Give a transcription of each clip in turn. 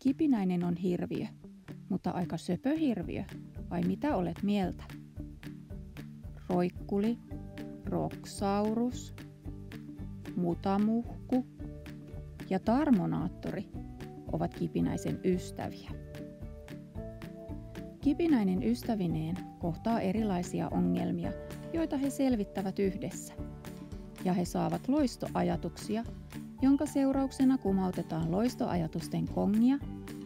Kipinäinen on hirviö, mutta aika söpö hirviö, vai mitä olet mieltä? Roikkuli, Roksaurus, Mutamuhku ja Tarmonaattori ovat Kipinäisen ystäviä. Kipinäinen ystävineen kohtaa erilaisia ongelmia, joita he selvittävät yhdessä. Ja he saavat loistoajatuksia, jonka seurauksena kumautetaan loistoajatusten kongia,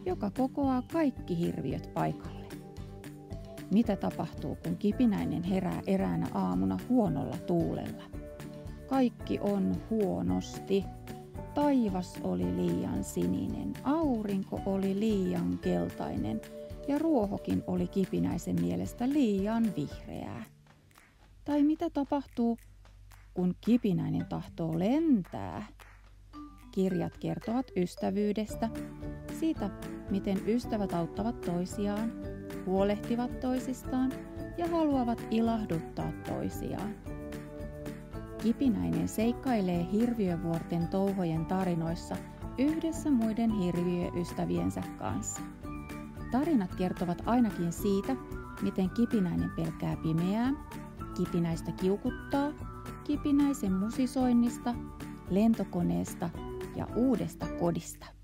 joka kokoaa kaikki hirviöt paikalle. Mitä tapahtuu, kun Kipinäinen herää eräänä aamuna huonolla tuulella? Kaikki on huonosti. Taivas oli liian sininen, aurinko oli liian keltainen ja ruohokin oli Kipinäisen mielestä liian vihreää. Tai mitä tapahtuu, kun Kipinäinen tahtoo lentää? Kirjat kertovat ystävyydestä, siitä miten ystävät auttavat toisiaan, huolehtivat toisistaan ja haluavat ilahduttaa toisiaan. Kipinäinen seikkailee hirviövuorten touhojen tarinoissa yhdessä muiden hirviöystäviensä kanssa. Tarinat kertovat ainakin siitä, miten Kipinäinen pelkää pimeää, Kipinäistä kiukuttaa, Kipinäisen musisoinnista, lentokoneesta ja uudesta kodista.